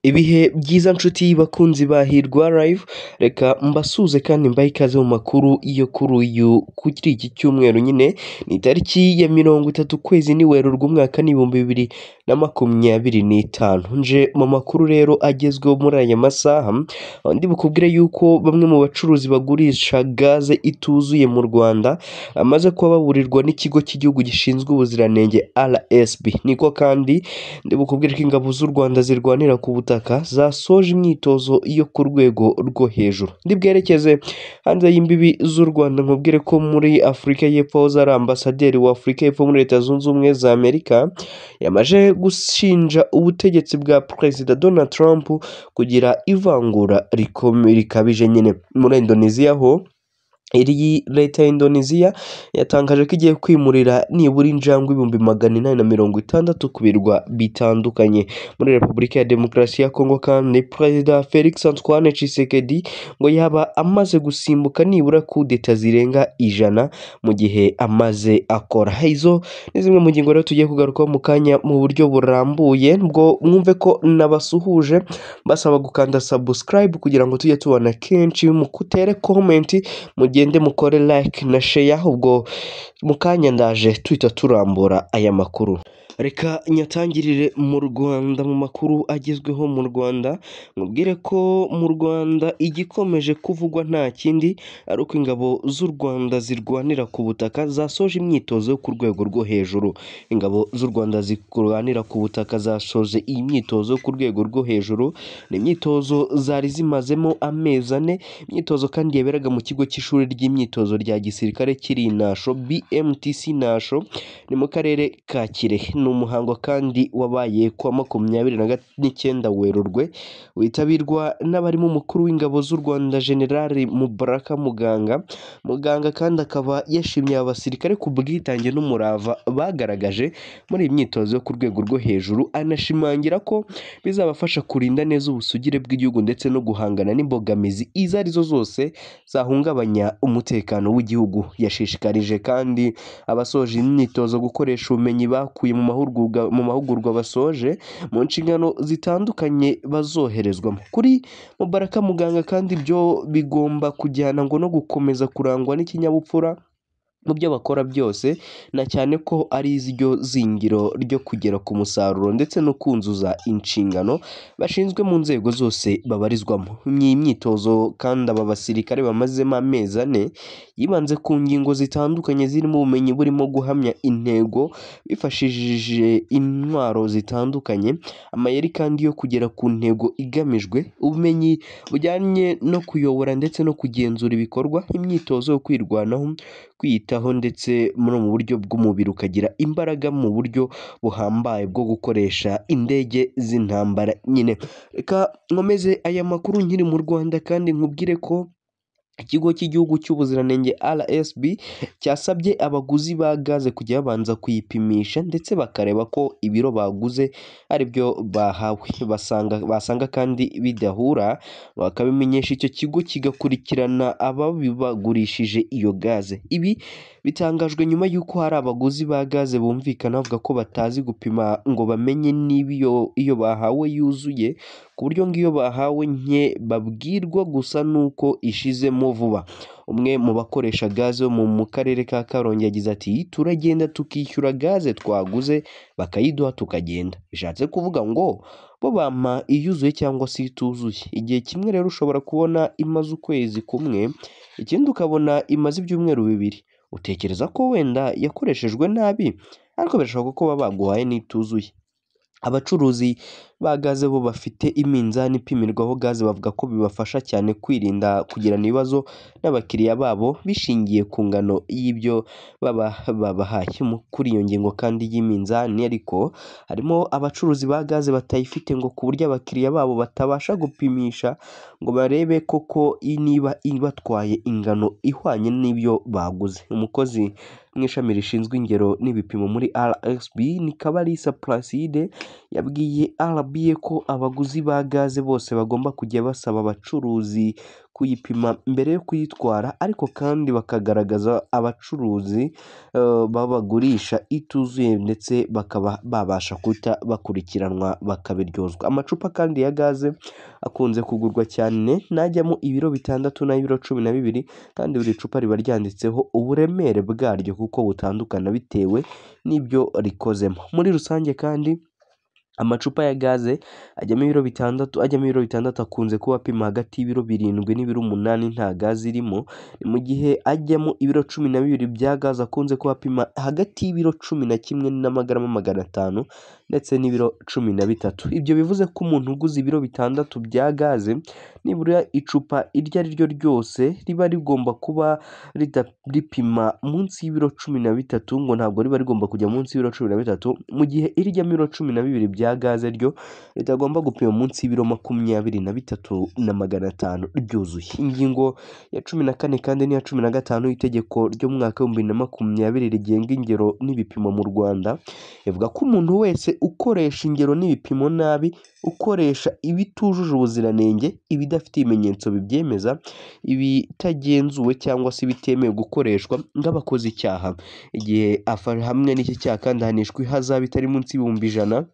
Ibihe byiza nshuti bakunzi ba Hirwa Live, reka mbasuze kandi mbahe ikaze mu makuru yo kuri iki cyumweru nyine ni itariki ya 30 ukwezi ni Werurwe umwaka ni 2025. Nje mu makuru rero agezweho muri aya masaha, ndi bukubwire yuko bamwe mu bacuruzi bagurisha gaze ituzuye mu Rwanda amaze kuba baburirwa n'ikigo cy'igihugu gishinzwe ubuziranenge RSB. Niko kandi ndi bukubwire ko ingabo z'u Rwanda zirwanira ku butaka zasoje imyitozo yo ku rwego rwo hejuru. Ndibwerekeze hanze y'imbibi z'u Rwanda nkubwire ko muri Afurika y'Epfo zari ambasaderi wa Afurika y'Epfo muri Leta Zunze Ubumwe za Amerika yamaje gushinja ubutegetsi bwa Perezida Donald Trump kugira ivangura rikabije nyine muri Indonesia ho. Iri leta ya Indonesia yatangaje ko igiye kwimurira nibura injangwe 860 ku birwa bitandukanye muri Repubulika ya Demokarasi ya Kongo. Kandi Perezida Felix Antoine Tshisekedi ngo yaba amaze gusimbuka nibura kudeta zirenga 100 mu gihe amaze akora. Izo ni zimwe mu ngingo rero tugiye kugarukaho mu kanya mu buryo burambuye, bwo mwumve ko nabasuhuje basaba gukanda subscribe kugira ngo tujye tubona kenshi, mu kutere comment mugende mukore like na share. Ubwo mu kanya ndaje twita turambura aya makuru. Reka nyatangirire mu Rwanda mu makuru agezweho mu Rwanda, mubwire ko mu Rwanda igikomeje kuvugwa nta kindi ari uko ingabo z'u Rwanda zirwanira ku butaka zasoje imyitozo yo ku rwego rwo hejuru. Ingabo z'u Rwanda zirwanira ku butaka zasoje iyi myitozo yo ku rwego rwo hejuru. Ni imyitozo zari zimazemo amezi 4, imyitozo kandi yaberaga mu kigo cy'ishuri ry'imyitozo rya gisirikare kiri Nasho BMTC Nasho, ni mu karere ka Kirehe. Ni umuhango kandi wabaye kwa 29 Werurwe, witabirwa n'abarimo umukuru w'ingabo z'u Rwanda General Mubaraka Muganga kandi akaba yashimye abasirikare ku bwitange n'umurava bagaragaje muri iyi myitozo yo ku rwego rwo hejuru, anashimangira ko bizabafasha kurinda neza ubusugire bw'igihugu ndetse no guhangana n'imbogamizi izo arizo zose zahungabanya umutekano w'igihugu. Yashishikarije kandi abasoje imyitozo gukoresha ubumenyi bakuye mu mahugurwa basoje mu nshingano zitandukanye bazoherezwamo. Kuri Mubaraka Muganga kandi ibyo bigomba kujyana ngo no gukomeza kurangwa n'ikinyabupfura mu byo bakora byose, na cyane ko ari iziryo zingiro ryo kugera ku musaruro ndetse no kunzuza inshingano bashinzwe mu nzego zose babarizwamo. Iyi myitozo kandi aba basirikare bamazemo amezi 4 yibanze ku ngingo zitandukanye zirimo ubumenyi burimo guhamya intego bifashishije intwaro zitandukanye, amayeri kandi yo kugera ku ntego igamijwe, ubumenyi bujyanye no kuyobora ndetse no kugenzura ibikorwa, imyitozo yo kwirwanaho, kwiyitaho ndetse mu buryo bw'umubiri ukagira imbaraga mu buryo buhambaye bwo gukoresha indege z'intambara nyine. Reka nkomeze aya makuru nkiri mu Rwanda kandi nkubwire ko ikigo cy'igihugu cy'ubuziranenge RSB cyasabye abaguzi ba gaze kujya babanza kuyipimisha ndetse bakareba ko ibiro baguze ari byo bahawe. Basanga kandi bidahura bakabimenyesha icyo kigo kigakurikirana ababibagurishije iyo gaze. Ibi bitangajwe nyuma y'uko hari abaguzi ba gaze bumvikana bavuga ko batazi gupima ngo bamenye niba iyo bahawe yuzuye, ku buryo ngo iyo bahawe nke babwirwa gusa nuko ishizemo vuba. Umwe mu bakoresha gaze mu karere ka Karongi yagize ati turagenda tukishyura gaze twaguze bakayiduha tukagenda. Bishatse kuvuga ngo bo bampa iyuzuye cyangwa se ituzuye. Igihe kimwe rero ushobora kubona imaze ukwezi kumwe, ikindi ukabona imaze ibyumweru 2. Utekereza ko wenda yakoreshejwe nabi, ariko birashoboka ko baba baguhaye n'ituzuye. Abacuruzi ba gaze bo bafite iminzani ipimirwaho gaze bavuga ko bibafasha cyane kwirinda kugirana ibibazo n'abakiriya babo bishingiye ku ngano y'ibyo babahaye. Kuri iyo ngingo kandi y'iminzani ariko harimo abacuruzi ba gaze batayifite, ngo ku buryo abakiriya babo batabasha gupimisha ngo barebe koko niba ibatwaye ingano ihwanye n'ibyo baguze. Umukozi mu ishami rishinzwe ingero n'ibipimo muri RSB ni Kabalisa Placide yabwiye RBA ko abaguzi ba gaze bose bagomba kujya basaba abacuruzi kuyipima mbere yo kuyitwara, ariko kandi bakagaragaza abacuruzi babagurisha ituzuye ndetse bakaba babasha guhita bakurikiranwa bakabiryozwa. Amacupa kandi ya gaze akunze kugurwa cyane n'ajyamo ibiro 6 n'ibiro 12 kandi buri cupa riba ryanditseho uburemere bwaryo kuko butandukana bitewe n'ibyo rikozemo. Muri rusange kandi amacupa ya gaze ajyamo ibiro 6 akunze kuba apima hagati y'ibiro 7 n'ibiro 8 nta gaze irimo, ni mu gihe ajyamo ibiro 12 bya gaze akunze kuba apima hagati y'ibiro 11 n'amagarama 500 ndetse n'ibiro 13. Ibyo bivuze ko umuntu uguze ibiro 6 bya gaze nibura icupa iryo ari ryo ryose riba rigomba kuba ripima munsi y'ibiro 13, ngo ntabwo riba rigomba kujya munsi y'ibiro 13, mu gihe irijyamo ibiro 12 bya gaze ryo ritagomba gupima munsi y'ibiro 23 na 500 ryuzuye. Ingingo ya 14 kandi n'iya 15 y'itegeko ryo mu mwaka w'2020 rigenga ingero n'ibipimo mu Rwanda ivuga ko umuntu wese ukoresha ingero n'ibipimo nabi, ukoresha ibitujuje ubuziranenge, ibidafite ibimenyetso bibyemeza, ibitagenzuwe cyangwa se bitemewe gukoreshwa nk'abakoze icyaha. Igihe hamwe n'iki cyaha kandi ahanishwa ihazabu itari munsi y'ibihumbi 100,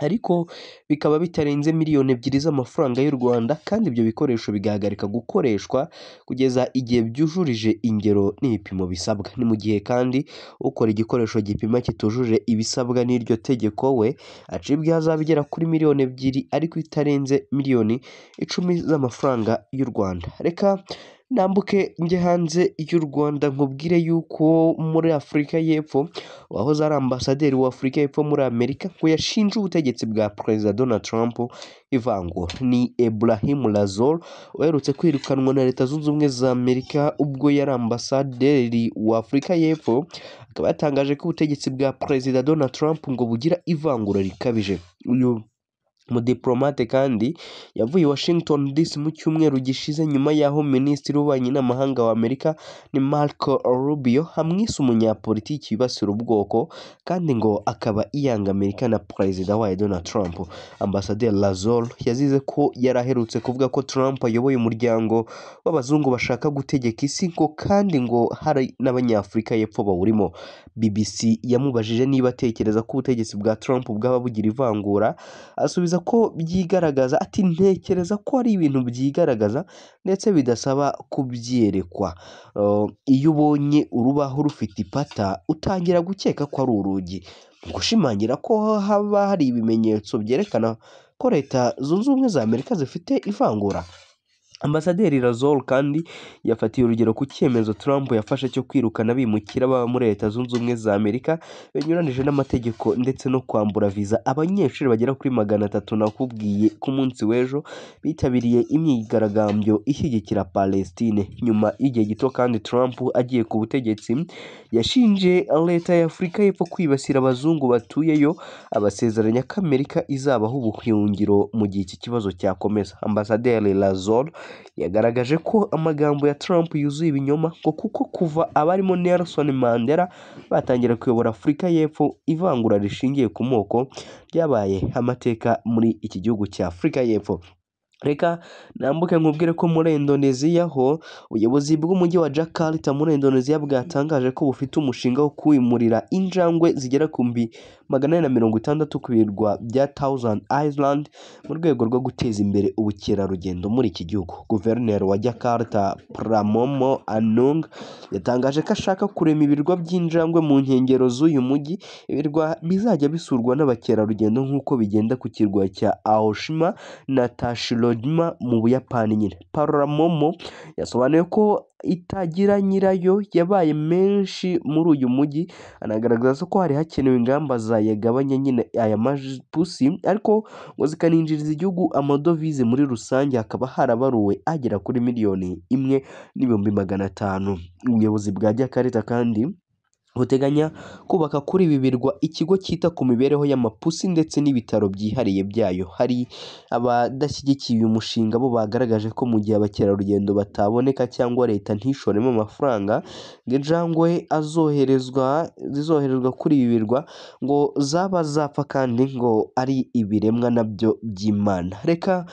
ariko bikaba bitarenze miliyoni 2 z'amafaranga y'u Rwanda, kandi ibyo bikoresho bigahagarika gukoreshwa kugeza igihe byujurije ingero n'ibipimo bisabwa. Ni mu gihe kandi ukora igikoresho gipima kitujuje ibisabwa n'iryo tegeko we acibwa ihazabu igera kuri miliyoni 2 ariko itarenze miliyoni 10 z'amafaranga y'u Rwanda. Reka nambuke njye hanze y'u Rwanda nkubwire yuko muri Afurika y'Epfo wahoze ari ambasaderi wa Afurika y'Epfo muri Amerika ngo yashinje ubutegetsi bwa Perezida Donald Trump ivangura. Ni Ebrahim Rasool uherutse kwirukanwa na Leta Zunze Ubumwe za Amerika ubwo yari ambasaderi wa Afurika y'Epfo, akaba yatangaje ko ubutegetsi bwa Perezida Donald Trump ngo bugira ivangura rikabije. Uyu umudiplomate kandi yavuye Washington DC mu cyumweru gishize nyuma y'aho Minisitiri w'Ububanyi n'Amahanga wa Amerika ni Marco Rubio hamwise umunyapolitiki wibasira ubwoko kandi ngo akaba iyanga Amerika na Perezida wayo Donald Trump. Ambasaderi Rasool yazize ko yari aherutse kuvuga ko Trump ayoboye umuryango w'abazungu bashaka gutegeka isi, ngo kandi ngo hari n'Abanyafurika y'Epfo bawurimo. BBC yamubajije niba atekereza ko ubutegetsi bwa Trump bwaba bugira ivangura, asubiza ko byigaragaza, ati ntekereza ko ari ibintu byigaragaza ndetse bidasaba kubyerekwa. Iyo ubonye urubaho rufite ipata utangira gukeka ko ari urugi, gushimangira ko haba hari ibimenyetso byerekana ko Leta Zunze Ubumwe za Amerika zifite ivangura. Ambasaderi Rasool kandi yafatiye urugero ku cyemezo Trump yafashe cyo kwirukana abimukira baba muri Leta Zunze Ubumwe za Amerika binyuranije n'amategeko ndetse no kwambura viza abanyeshuri bagera kuri 300 nakubwiye ku munsi w'ejo bitabiriye imyigaragambyo ishyigikira Palestine. Nyuma y'igihe gito kandi Trump agiye ku butegetsi yashinje Leta ya Afurika y'Epfo kwibasira abazungu batuyeyo, abasezeranya ko Amerika izabaho ubuhungiro mu gihe iki kibazo cyakomeza. Ambasaderi Rasool yagaragaje ko amagambo ya Trump yuzuye ibinyoma ngo kuko kuva abarimo Nelson Mandela batangira kuyobora Afurika y'Epfo ivangura rishingiye ku moko ryabaye amateka muri iki gihugu cya Afurika y'Epfo. Reka nambuke nkubwire ko muri Indonesia ho ubuyobozi bw'umujyi wa Jakarta muri Indonesia bwatangaje ko bufite umushinga wo kwimurira injangwe zigera ku 460 ku birwa bya Thousand Island mu rwego rwo guteza imbere ubukerarugendo muri iki gihugu. Guverineri wa Jakarta Pramono Anung yatangaje ko ashaka kurema ibirwa by'injangwe mu nkengero z'uyu mujyi, ibirwa bizajya bisurwa n'abakerarugendo nk'uko bigenda ku kirwa cya Aoshima na Tashiro mu Buyapani nyine. Pramono yasobanuye ko itagira nyirayo yabaye menshi muri uyu mujyi, anagaragaza ko hari hakenewe ingamba zayagabanya nyine aya mapusi, ariko ngo zikaninjiriza igihugu amadovize muri rusange, hakaba harabaruwe agera kuri miliyoni 1,500,000. Ubuyobozi bwa Jakarta kandi buteganya kubaka kuri ibi birwa ikigo cyita ku mibereho y'amapusi ndetse n'ibitaro byihariye byayo. Hari abadashyigikiye uyu mushinga bo bagaragaje ko mu gihe abakerarugendo bataboneka cyangwa Leta ntishoremo amafaranga ngo injangwe zizoherezwa kuri ibi birwa ngo zaba zapfa kandi ngo ari ibiremwa nabyo by'Imana. Reka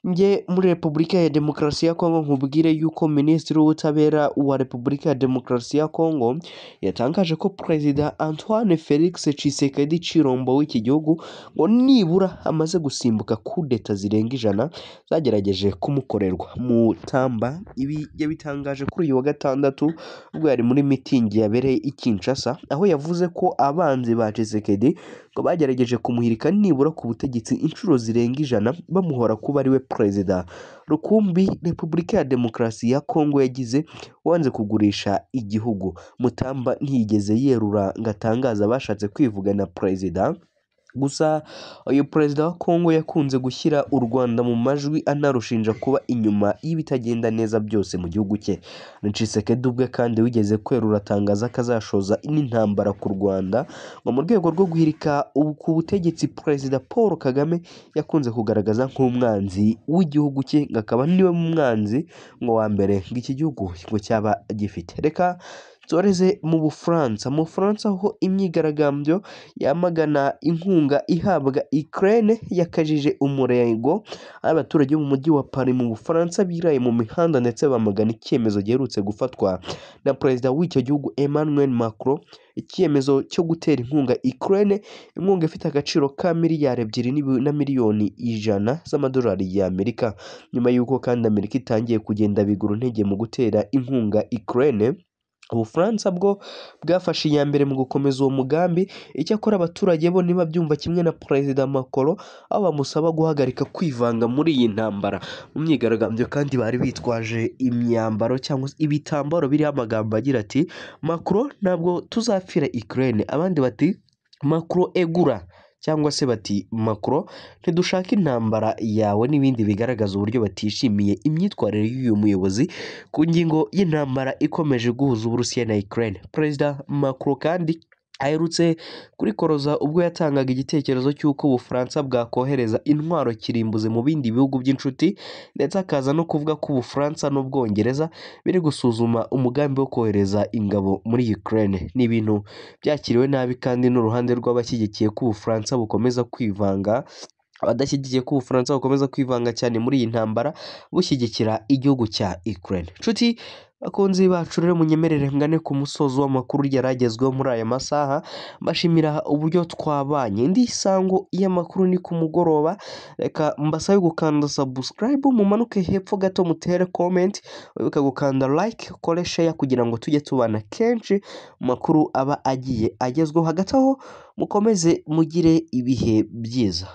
njye muri Repubulika ya Demokarasi ya Kongo nkubwire yuko Minisitiri w'Ubutabera wa Repubulika ya Demokarasi ya Kongo yatangaje ko Perezida Antoine Felix Tshisekedi Tshilombo w'iki gihugu ngo nibura amaze gusimbuka kudeta zirenga 100 zagerageje kumukorerwa mu Tamba. Ibi yabitangaje kuri uyu wa gatandatu ubwo yari muri mitingi yabereye i Kinshasa, aho yavuze ko abanzi ba Tshisekedi ngo bagerageje kumuhirika nibura ku butegetsi inshuro zirenga 100 bamuhora kuba ari we perezida rukumbi Repubulika ya Demokarasi ya Kongo yagize wanze kugurisha igihugu. Mutamba ntiyigeze yerura ngo atangaza abashatse kwivugana perezida. Gusa uyu perezida wa Kongo yakunze gushyira u Rwanda mu majwi anarushinja kuba inyuma y'ibitagenda neza byose mu gihugu cye. Tshisekedi ubwe kandi wigeze kwerura atangaza ko azashoza n'intambara ku Rwanda ngo mu rwego rwo guhirika ku butegetsi Perezida Paul Kagame yakunze kugaragaza nk'umwanzi w'igihugu cye, ngo akaba niwe mwanzi ngo wa mbere ngo iki gihugu ngo cyaba gifite. Reka Toreze mu Bufaransa. Mu Bufaransa aho imyigaragambyo yamagana inkunga ihabwa Ukraine yakajije umurego, abaturage mu mujyi wa Paris mu Bufaransa biraye mu mihanda ndetse bamagana icyemezo giherutse gufatwa na perezida w'icyo gihugu Emmanuel Macron, icyemezo cyo gutera inkunga Ukraine, inkunga ifite agaciro ka miliyari 2 na miliyoni 100 z'amadolari y'Amerika, nyuma y'uko kandi Amerika itangiye kugenda bigura intege mu gutera inkunga Ukraine. Ubufaransa bwo bwafashe iya mbere mu gukomeza uwo mugambi. Icyakora abaturage bo ntibabyumva kimwe na Perezida Macron, aho bamusaba guhagarika kwivanga muri iyi ntambara. Mu myigaragambyo kandi bari bitwaje imyambaro cyangwa ibitambaro biriho amagambo agira ati Macron ntabwo tuzapfira Ukraine, abandi bati Macron egura, cyangwa se bati Macron ntidushaka intambara yawe, n'ibindi bigaragaza uburyo batishimiye imyitwarire y'uyu muyobozi ku ngingo y'intambara ikomeje guhuza Uburusiya na Ukraine. Perezida Macron kandi aherutse kuri koroza ubwo yatangaga igitekerezo cy'uko Ubufaransa bwakohereza intwaro kirimbuzi mu bindi bihugu by'inshuti, ndetse akaza no kuvuga ko Ubufaransa n'Ubwongereza biri gusuzuma umugambi wo kohereza ingabo muri Ukraine. Ni ibintu byakiriwe nabi kandi n'uruhande rw'abashyigikiye ko Ubufaransa bukomeza kwivanga, abadashyigikiye ko Ubufaransa bukomeza kwivanga cyane muri iyi ntambara bushyigikira igihugu cya Ukraine. Nshuti bakunzi bacu rero munyemerere ngane ku musozo w'amakuru yaragezweho muri aya masaha, mbashimira uburyo twabanye. Indi sango y'amakuru ni ku mugoroba. Reka mbasabe gukanda subscribe, mumanuke hepfo gato mutere comment, wibuke gukanda like, ukore share kugira ngo tujye tubana kenshi makuru aba agiye agezweho. Hagati aho mukomeze mugire ibihe byiza.